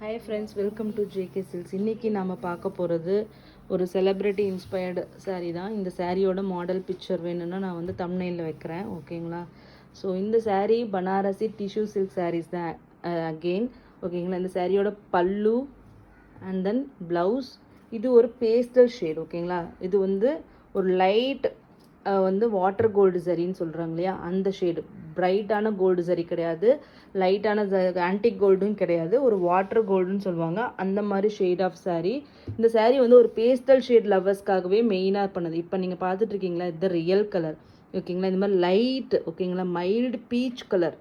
Hi friends, welcome to JK silks. இன்றைக்கி நாம் பார்க்க போகிறது ஒரு செலிப்ரிட்டி இன்ஸ்பயர்டு saree தான். இந்த சாரியோட மாடல் பிக்சர் வேணும்னா நான் வந்து தம்ப்நெயிலில் வைக்கிறேன், ஓகேங்களா. ஸோ இந்த saree Banarasi tissue silk sarees தான் அகெயின், ஓகேங்களா. இந்த சாரியோட பல்லு அண்ட் தென் ப்ளவுஸ் இது ஒரு பேஸ்டல் ஷேட், ஓகேங்களா. இது வந்து ஒரு லைட் வந்து வாட்டர் கோல்டு சரின்னு சொல்கிறாங்க இல்லையா, அந்த ஷேடு. பிரைட்டான கோல்டு சரி கிடையாது, லைட்டான ஆன்டிக் கோல்டும் கிடையாது, ஒரு வாட்டர் கோல்டுன்னு சொல்லுவாங்க, அந்த மாதிரி ஷேட் ஆஃப் சாரீ. இந்த சாரீ வந்து ஒரு பேஸ்டல் ஷேட் லவர்ஸ்க்காகவே மெயினாக பண்ணது. இப்போ நீங்கள் பார்த்துட்டு இருக்கீங்களா, இது ரியல் கலர், ஓகேங்களா. இந்த மாதிரி லைட், ஓகேங்களா, மைல்டு பீச் கலர்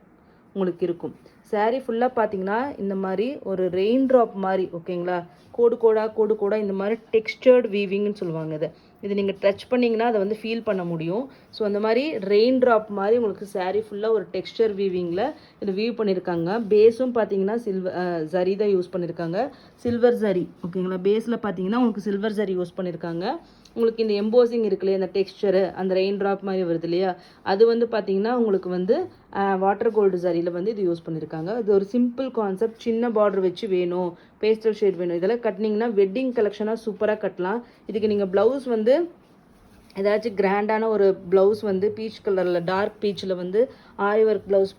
உங்களுக்கு இருக்கும். சாரீ ஃபுல்லாக பார்த்தீங்கன்னா இந்த மாதிரி ஒரு ரெயின் ட்ராப் மாதிரி, ஓகேங்களா, கோடு கோடாக இந்த மாதிரி டெக்ஸ்டர்டு வீவிங்னு சொல்லுவாங்க. இது நீங்கள் டச் பண்ணிங்கன்னா அதை வந்து ஃபீல் பண்ண முடியும். ஸோ அந்த மாதிரி ரெயின் ட்ராப் மாதிரி உங்களுக்கு சாரீ ஃபுல்லாக ஒரு டெக்ஸ்டர் வீவிங்கில் இது வீவ் பண்ணியிருக்காங்க. பேஸும் பார்த்தீங்கன்னா ஜரி தான் யூஸ் பண்ணியிருக்காங்க, சில்வர் ஜரி, ஓகேங்களா. பேஸில் பார்த்தீங்கன்னா உங்களுக்கு சில்வர் ஜரி யூஸ் பண்ணியிருக்காங்க. உங்களுக்கு இந்த எம்போசிங் இருக்கு இல்லையா, அந்த டெக்ஸ்சரு, அந்த ரெயின் ட்ராப் மாதிரி வருது இல்லையா, அது வந்து பார்த்தீங்கன்னா உங்களுக்கு வந்து வாட்டர் கோல்டு சரியில் வந்து இது யூஸ் பண்ணியிருக்காங்க. இது ஒரு சிம்பிள் கான்செப்ட், சின்ன பார்டர் வச்சு வேணும், பேஸ்டல் ஷேட் வேணும், இதெல்லாம் கட்டினீங்கன்னா வெட்டிங் கலெக்ஷனாக சூப்பராக கட்டலாம். இதுக்கு நீங்கள் ப்ளவுஸ் வந்து ஏதாச்சும் கிராண்டான ஒரு ப்ளவுஸ் வந்து பீச் கலரில், டார்க் பீச்சில் வந்து ஆரி ஒர்க் ப்ளவுஸ்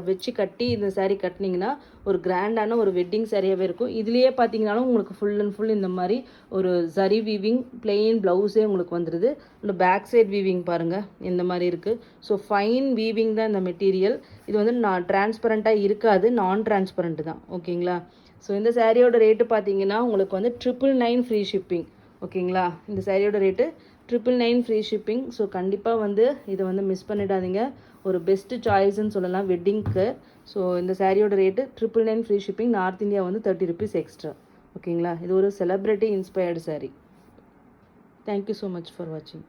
வச்சு கட்டி இந்த சாரீ கட்டினீங்கன்னா ஒரு கிராண்டான ஒரு வெட்டிங் சாரியாகவே இருக்கும். இதுலேயே பார்த்தீங்கன்னாலும் உங்களுக்கு ஃபுல் அண்ட் ஃபுல் இந்த மாதிரி ஒரு சரி வீவிங் பிளெயின் ப்ளவுஸே உங்களுக்கு வந்துடுது. இந்த பேக் சைட் வீவிங் பாருங்கள் இந்த மாதிரி இருக்குது. ஸோ ஃபைன் வீவிங் தான் இந்த மெட்டீரியல். இது வந்து டிரான்ஸ்பரண்ட்டாக இருக்காது, நான் டிரான்ஸ்பரண்ட் தான், ஓகேங்களா. ஸோ இந்த சாரியோட ரேட்டு பார்த்தீங்கன்னா உங்களுக்கு வந்து 999 ஃப்ரீ ஷிப்பிங், ஓகேங்களா. இந்த சாரியோட ரேட்டு 999 ஃப்ரீ ஷிப்பிங். ஸோ கண்டிப்பாக வந்து இதை வந்து மிஸ் பண்ணிடாதீங்க, ஒரு பெஸ்ட்டு சாய்ஸ்ன்னு சொல்லலாம் வெட்டிங்க்கு. ஸோ இந்த சாரியோட rate 999 free shipping. North India வந்து 30 rupees எக்ஸ்ட்ரா, ஓகேங்களா. இது ஒரு celebrity inspired sari. Thank you so much for வாட்சிங்.